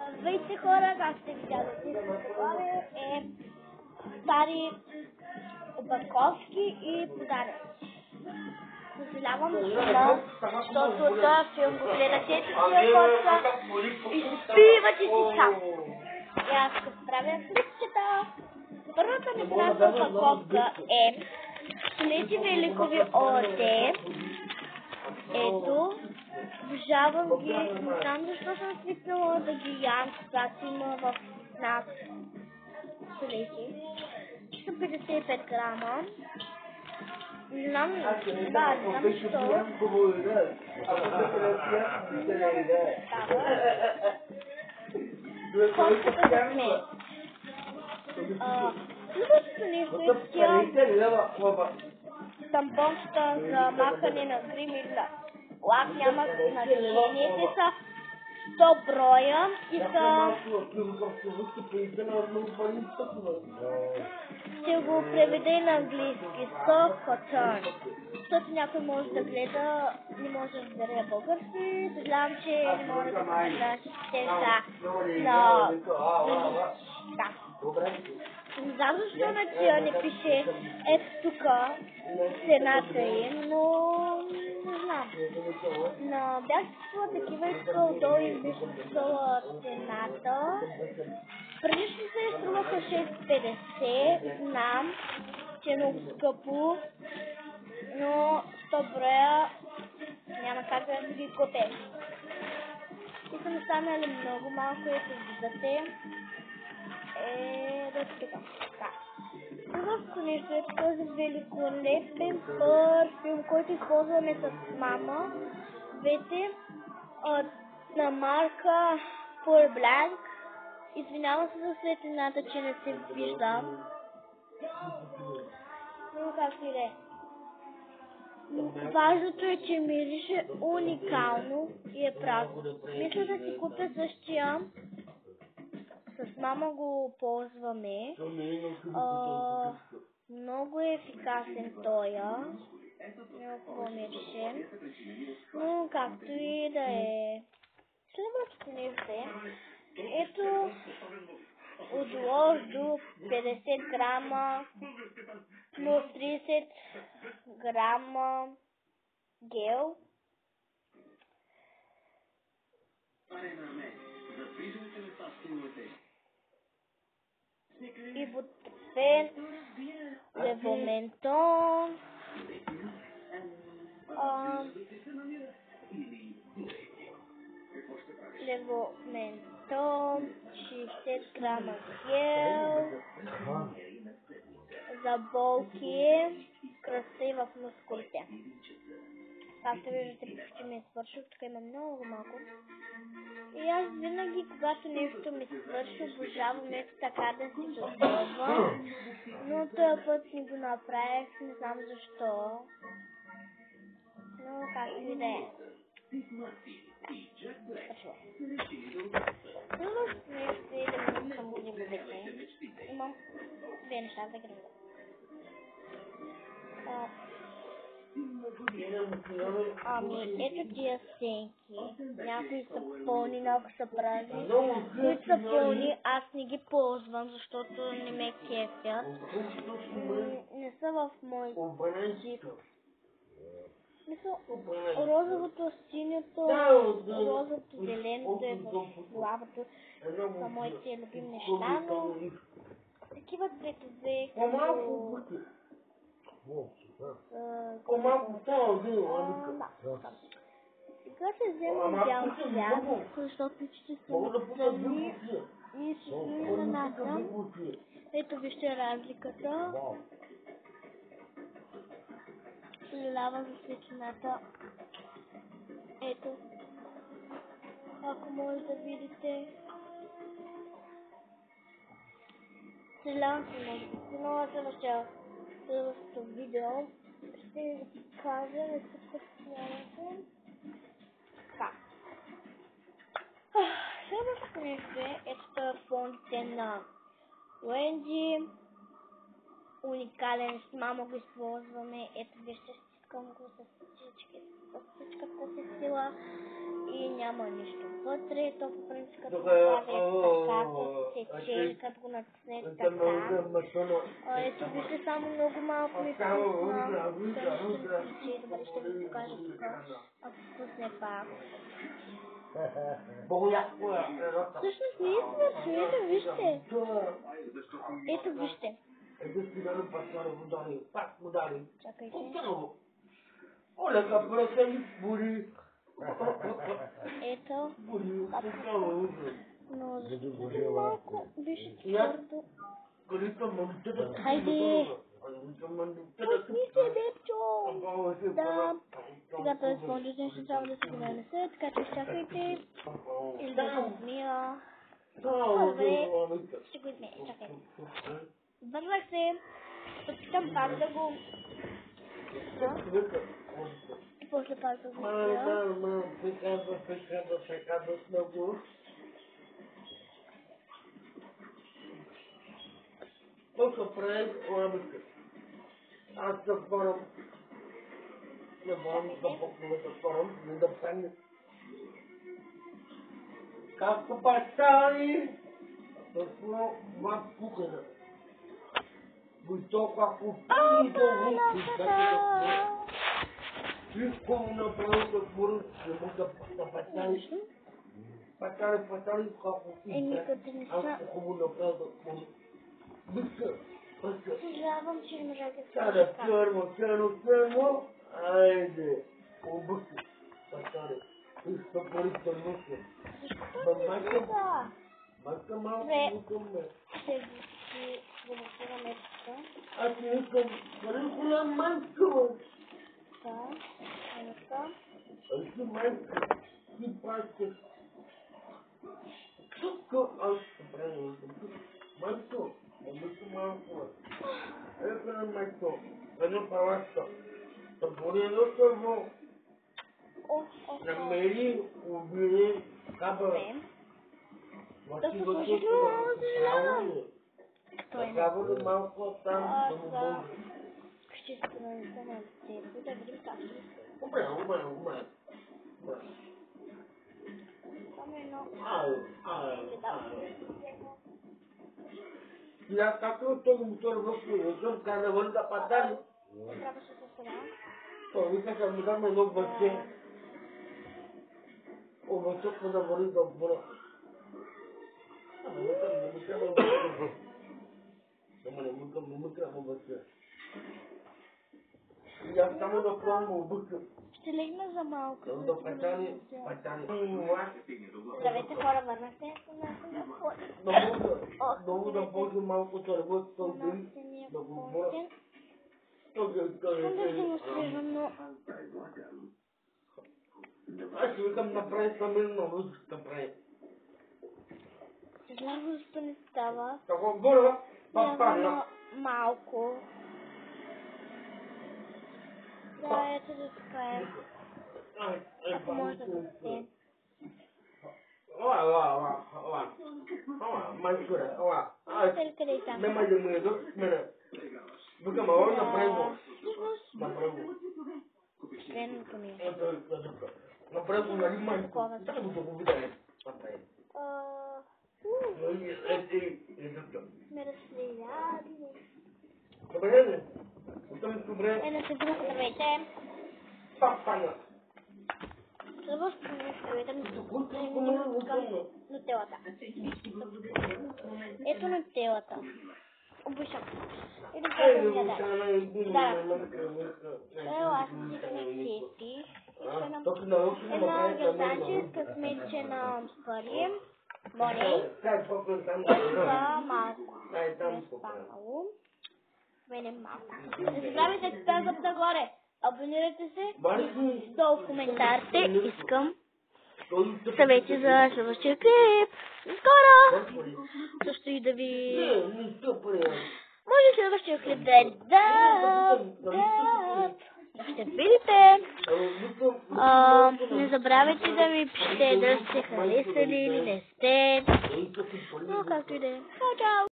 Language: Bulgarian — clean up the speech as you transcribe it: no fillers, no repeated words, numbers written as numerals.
Здравейте хора, как сте видяли от заглавие е стари опаковки и подаръци. Съжалявам шума, защото този филм го гледате и тия хорца и се спиват и си сам. И аз ще правя клипчета. Първата ми кратка опаковка е Столети Великови ООД. Ето. Обожавам ги, не знам защо съм свикнала да ги ям, когато има в нас столети. 155 грама. Не знам защо. Колкото да сме. Следващото нещо е тя тампончета за махане на грим или лак, няма значение. Те са 100 броя и са... Ще го преведе на английски. So Cotton. Защото някой може да гледа, не може да разбере български. Съжалявам, че не мога да покажа текста на... Да. Не знам защо на тия не пише ето тук цената им, но не знам. Бях писала такива и долу и беше писала цената. Предишните струваха 6,50. Знам, че е много скъпо, но 100 броя няма как да ги купя. И са ми станали много малко, ето виждате. Да така. Следващото нещо е този великолепен парфюм, който използваме с мама. Вете на марка Pour Blanc. Извинявам се за светлината, че не се вижда. Но както и да е. Важното е, че мирише уникално и е празно. Мисля да си купя същия. С мама го ползваме. Много е ефикасен тоя. Много хубаво мирише. Но както и да е. Следващото нещо е. Ето от лоз до 50 грама плюс 30 грама гел. Ибупрофен, левоментон, левоментон, 60 грама гел, за болки, кръста в мускулите. Както виждате, почти ми е свършил, тук има много малко. И аз винаги, когато нещо ми свърши, обожавам ето така да си го пробвам. Но този път не го направих, не знам защо. Но както и да е. Следващото нещо е да ми към грибовете. Имам две неща за грибовете. Ето тия сенки. Някои са пълни, някои са празни. Които са пълни, аз не ги ползвам, защото не ме кефят. Не са в мой джип. Розовото, синьото, розовото, зеленото е в главата. Са моите любими неща, но такива цветове, като... Сега ще вземем бял цвят, защото ще се отстрани и ще сме на ната. Ето вижте разликата. Съжалявам за светлината. Ето. Ако може да видите. Съжалявам се много. Но следващото видео ще ви покажа, не се подснявате. Така. Следващото нещо е ето фондите на Уенди. Уникален, с мама го използваме. Ето вижте, стискам го с всичката си сила и няма нищо вътре. То по принцип като направи така, като тече, като го натиснеш така. Ето вижте, само много малко ми пусна. Той ще ми включи. Добре, ще ви покажа тук. Ако пусне пак. Всъщност ние сме света, вижте. Ето вижте. Чакайте. Ето. Но защо малко вижте твърдо. Хайде. Пусни се, Бебчо. Да. Сега този спонжът ще трябва да се го нанесе, така че изчакайте. Или да се измия. Добре. Ще го измия. Чакайте. Върнах се. Опитам пак да го... И после пак да го измия. Колко прави лабъка? Аз да порам. Не можем да порам, не да пане. Както пастали, какво ма пукана. Будто како пани до руки, всичко му направи да порам, не му да пастали. Пастали, како пини. Аз хубаво направи да порам. Съжалявам, че не можах да Sada fermo, ajde, obusi, pasare, isto porito muke. Защо не влиза? Мака малко викаме. Ще ви демонстрираме тук. Аз не искам, карикула майка. Да, едната. Аз си майка, ти пасте. Тук аз ще правя. Майко, обуси малко. Ето на майко, едно паласто. Тъпорено само. Намери, убили, каба. Да се слушаш, но съжалявам. Каба ли малко там, да му бъде. Ще се нанеса на детето, да видим как ще се. Умре. Само едно. Я какъв този мотор въобще, как да върна да падали. Трябваше се сега. То вика да му дам едно бъче. Обаче да върни да бъда. Не му бъче. И аз само да пробвам обуча. Ще легна за малко. Да пачани. Здравейте хора, върнахте. Много да ползвам малко тървът, да го боря. Искам да демонстрирам, но... Аз ще викам направи самин на руз, направи. Съжалявам, защо не става. Така боря, папаля. Малко. Да, ето да така е. Ако може да бъде. Майчура, Къде и там? Нема да му ядат мене. Викам, ала направи го. Направи го. Следното ми е. Направи го, нали майко? Така го да го видя. Направи. Сме разстреляли. Добре, не? Добре. На седмица, здравейте. Папаня. Първо здравейте към нутелата. Ето нутелата. Обичам. И да го гледам. Да. Ела, аз си да ме сети. Една герданче късметчена с пари. Моней. Това малко. Не спало. Мене малко. Не забравяйте тазът нагоре. Абонирайте се и долу в коментарите искам съвети за следващия клип. Скоро! Също и да ви... Може следващия клип да е ще видите. Не забравяйте да ми пишете да сте харесали или не сте. Но както и да е. Чао, чао!